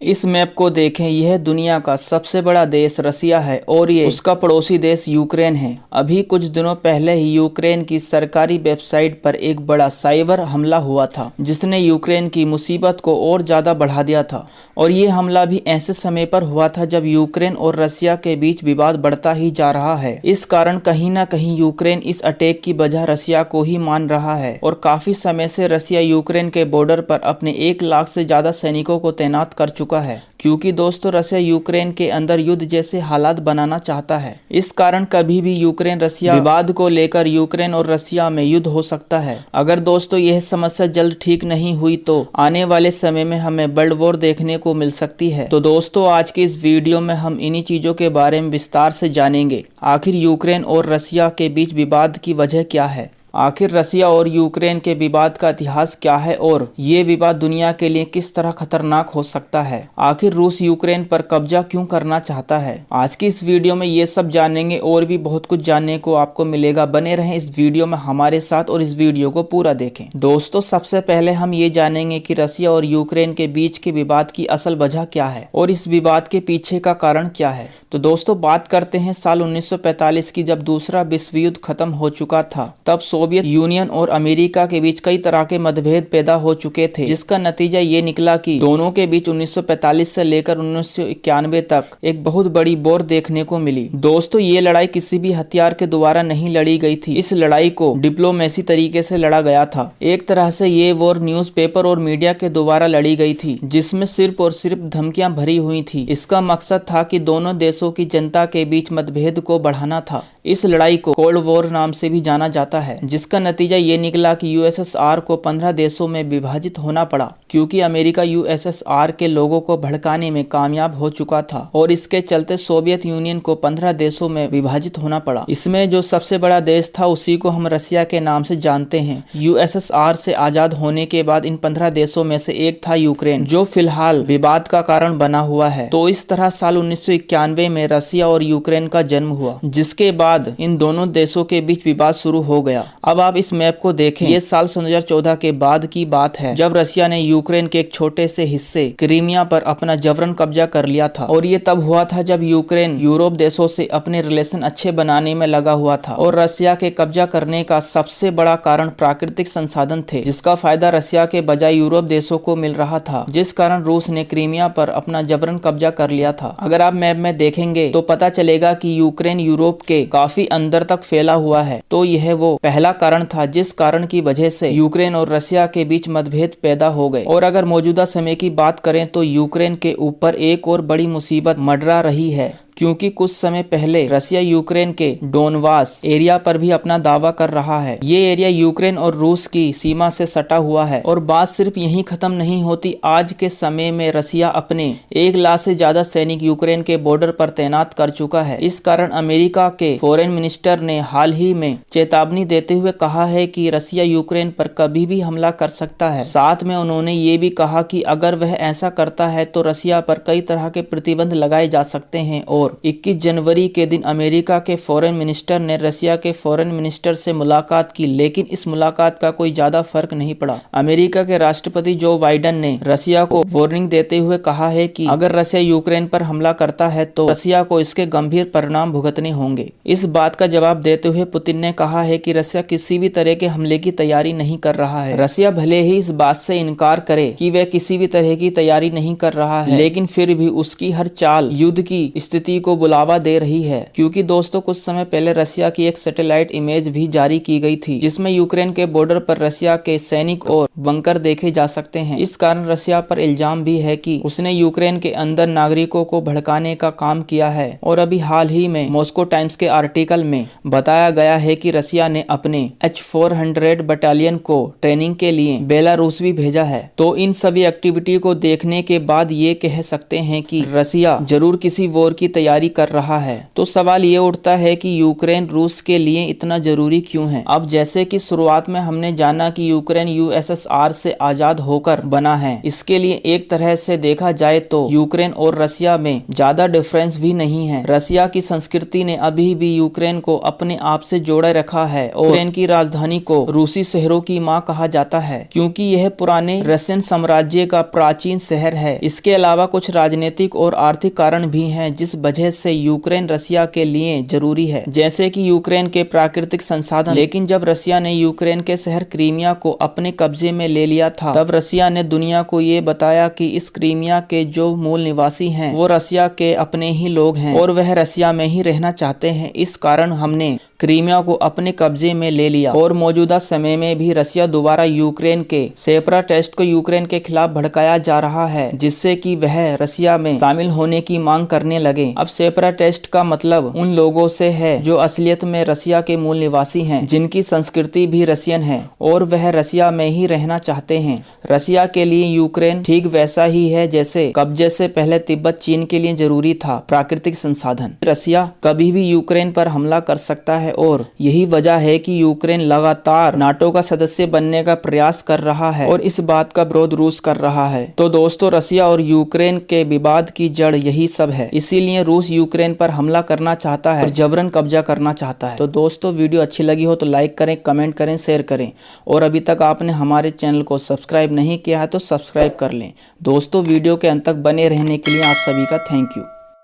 इस मैप को देखें, यह दुनिया का सबसे बड़ा देश रसिया है और ये उसका पड़ोसी देश यूक्रेन है। अभी कुछ दिनों पहले ही यूक्रेन की सरकारी वेबसाइट पर एक बड़ा साइबर हमला हुआ था, जिसने यूक्रेन की मुसीबत को और ज्यादा बढ़ा दिया था। और ये हमला भी ऐसे समय पर हुआ था जब यूक्रेन और रसिया के बीच विवाद बढ़ता ही जा रहा है। इस कारण कहीं न कहीं यूक्रेन इस अटैक की वजह रसिया को ही मान रहा है और काफी समय से रसिया यूक्रेन के बॉर्डर पर अपने 1 लाख से ज्यादा सैनिकों को तैनात कर चुका है, क्योंकि दोस्तों रसिया यूक्रेन के अंदर युद्ध जैसे हालात बनाना चाहता है। इस कारण कभी भी यूक्रेन रसिया विवाद को लेकर यूक्रेन और रसिया में युद्ध हो सकता है। अगर दोस्तों यह समस्या जल्द ठीक नहीं हुई तो आने वाले समय में हमें वर्ल्ड वॉर देखने को मिल सकती है। तो दोस्तों आज की इस वीडियो में हम इन्हीं चीजों के बारे में विस्तार से जानेंगे। आखिर यूक्रेन और रसिया के बीच विवाद की वजह क्या है, आखिर रसिया और यूक्रेन के विवाद का इतिहास क्या है और ये विवाद दुनिया के लिए किस तरह खतरनाक हो सकता है, आखिर रूस यूक्रेन पर कब्जा क्यों करना चाहता है। आज की इस वीडियो में ये सब जानेंगे और भी बहुत कुछ जानने को आपको मिलेगा। बने रहें इस वीडियो में हमारे साथ और इस वीडियो को पूरा देखें। दोस्तों सबसे पहले हम ये जानेंगे कि रसिया और यूक्रेन के बीच के विवाद की असल वजह क्या है और इस विवाद के पीछे का कारण क्या है। तो दोस्तों बात करते हैं साल 1945 की, जब दूसरा विश्व युद्ध खत्म हो चुका था। तब सोवियत यूनियन और अमेरिका के बीच कई तरह के मतभेद पैदा हो चुके थे, जिसका नतीजा ये निकला कि दोनों के बीच 1945 से लेकर 1991 तक एक बहुत बड़ी वॉर देखने को मिली। दोस्तों ये लड़ाई किसी भी हथियार के द्वारा नहीं लड़ी गई थी, इस लड़ाई को डिप्लोमेसी तरीके से लड़ा गया था। एक तरह से ये वॉर न्यूज़पेपर और मीडिया के द्वारा लड़ी गई थी, जिसमें सिर्फ और सिर्फ धमकियां भरी हुई थी। इसका मकसद था कि दोनों देशों की जनता के बीच मतभेद को बढ़ाना था। इस लड़ाई को कोल्ड वॉर नाम से भी जाना जाता है, जिसका नतीजा ये निकला कि यूएसएसआर को 15 देशों में विभाजित होना पड़ा, क्योंकि अमेरिका यूएसएसआर के लोगों को भड़काने में कामयाब हो चुका था और इसके चलते सोवियत यूनियन को 15 देशों में विभाजित होना पड़ा। इसमें जो सबसे बड़ा देश था उसी को हम रसिया के नाम से जानते हैं। यूएसएसआर से आजाद होने के बाद इन 15 देशों में से एक था यूक्रेन, जो फिलहाल विवाद का कारण बना हुआ है। तो इस तरह साल 1991 में रसिया और यूक्रेन का जन्म हुआ, जिसके बाद इन दोनों देशों के बीच विवाद शुरू हो गया। अब आप इस मैप को देखें, ये साल 2014 के बाद की बात है, जब रसिया ने यूक्रेन के एक छोटे से हिस्से क्रीमिया पर अपना जबरन कब्जा कर लिया था। और ये तब हुआ था जब यूक्रेन यूरोप देशों से अपने रिलेशन अच्छे बनाने में लगा हुआ था। और रसिया के कब्जा करने का सबसे बड़ा कारण प्राकृतिक संसाधन थे, जिसका फायदा रसिया के बजाय यूरोप देशों को मिल रहा था, जिस कारण रूस ने क्रीमिया पर अपना जबरन कब्जा कर लिया था। अगर आप मैप में देखेंगे तो पता चलेगा कि यूक्रेन यूरोप के काफी अंदर तक फैला हुआ है। तो यह वो पहला कारण था जिस कारण की वजह से यूक्रेन और रसिया के बीच मतभेद पैदा हो गए। और अगर मौजूदा समय की बात करें तो यूक्रेन के ऊपर एक और बड़ी मुसीबत मंडरा रही है, क्योंकि कुछ समय पहले रसिया यूक्रेन के डोनबास एरिया पर भी अपना दावा कर रहा है। ये एरिया यूक्रेन और रूस की सीमा से सटा हुआ है। और बात सिर्फ यहीं खत्म नहीं होती, आज के समय में रसिया अपने 1 लाख से ज्यादा सैनिक यूक्रेन के बॉर्डर पर तैनात कर चुका है। इस कारण अमेरिका के फॉरेन मिनिस्टर ने हाल ही में चेतावनी देते हुए कहा है कि रसिया यूक्रेन पर कभी भी हमला कर सकता है। साथ में उन्होंने ये भी कहा कि अगर वह ऐसा करता है तो रसिया पर कई तरह के प्रतिबंध लगाए जा सकते हैं। और 21 जनवरी के दिन अमेरिका के फॉरेन मिनिस्टर ने रसिया के फॉरेन मिनिस्टर से मुलाकात की, लेकिन इस मुलाकात का कोई ज्यादा फर्क नहीं पड़ा। अमेरिका के राष्ट्रपति जो बाइडेन ने रसिया को वार्निंग देते हुए कहा है कि अगर रसिया यूक्रेन पर हमला करता है तो रसिया को इसके गंभीर परिणाम भुगतने होंगे। इस बात का जवाब देते हुए पुतिन ने कहा है कि रसिया किसी भी तरह के हमले की तैयारी नहीं कर रहा है। रसिया भले ही इस बात से इनकार करे कि वह किसी भी तरह की तैयारी नहीं कर रहा है, लेकिन फिर भी उसकी हर चाल युद्ध की स्थिति को बुलावा दे रही है। क्योंकि दोस्तों कुछ समय पहले रसिया की एक सैटेलाइट इमेज भी जारी की गई थी, जिसमें यूक्रेन के बॉर्डर पर रसिया के सैनिक और बंकर देखे जा सकते हैं। इस कारण रसिया पर इल्जाम भी है कि उसने यूक्रेन के अंदर नागरिकों को भड़काने का काम किया है। और अभी हाल ही में मॉस्को टाइम्स के आर्टिकल में बताया गया है कि रसिया ने अपने H-400 बटालियन को ट्रेनिंग के लिए बेलारूस भी भेजा है। तो इन सभी एक्टिविटी को देखने के बाद ये कह सकते हैं कि रसिया जरूर किसी वॉर की तैयारी कर रहा है। तो सवाल ये उठता है कि यूक्रेन रूस के लिए इतना जरूरी क्यों है। अब जैसे कि शुरुआत में हमने जाना कि यूक्रेन यूएसएसआर से आजाद होकर बना है, इसके लिए एक तरह से देखा जाए तो यूक्रेन और रसिया में ज्यादा डिफरेंस भी नहीं है। रसिया की संस्कृति ने अभी भी यूक्रेन को अपने आप से जोड़े रखा है और यूक्रेन की राजधानी को रूसी शहरों की मां कहा जाता है, क्योंकि यह पुराने रशियन साम्राज्य का प्राचीन शहर है। इसके अलावा कुछ राजनीतिक और आर्थिक कारण भी हैं जिस वजह से यूक्रेन रसिया के लिए जरूरी है, जैसे कि यूक्रेन के प्राकृतिक संसाधन। लेकिन जब रसिया ने यूक्रेन के शहर क्रीमिया को अपने कब्जे में ले लिया था, तब रसिया ने दुनिया को ये बताया कि इस क्रीमिया के जो मूल निवासी हैं वो रसिया के अपने ही लोग हैं और वह रसिया में ही रहना चाहते हैं। इस कारण हमने क्रीमिया को अपने कब्जे में ले लिया और मौजूदा समय में भी रसिया दोबारा यूक्रेन के सेपराटिस्ट को यूक्रेन के खिलाफ भड़काया जा रहा है, जिससे कि वह रसिया में शामिल होने की मांग करने लगे। अब सेपराटिस्ट का मतलब उन लोगों से है जो असलियत में रसिया के मूल निवासी हैं, जिनकी संस्कृति भी रसियन है और वह रसिया में ही रहना चाहते हैं। रसिया के लिए यूक्रेन ठीक वैसा ही है जैसे कब्जे से पहले तिब्बत चीन के लिए जरूरी था प्राकृतिक संसाधन। रसिया कभी भी यूक्रेन पर हमला कर सकता है और यही वजह है कि यूक्रेन लगातार नाटो का सदस्य बनने का प्रयास कर रहा है और इस बात का विरोध रूस कर रहा है। तो दोस्तों, रसिया और यूक्रेन के विवाद की जड़ यही सब है। इसीलिए रूस यूक्रेन पर हमला करना चाहता है और जबरन कब्जा करना चाहता है। तो दोस्तों, वीडियो अच्छी लगी हो तो लाइक करें, कमेंट करें, शेयर करें और अभी तक आपने हमारे चैनल को सब्सक्राइब नहीं किया है तो सब्सक्राइब कर लें। दोस्तों, वीडियो के अंत तक बने रहने के लिए आप सभी का थैंक यू।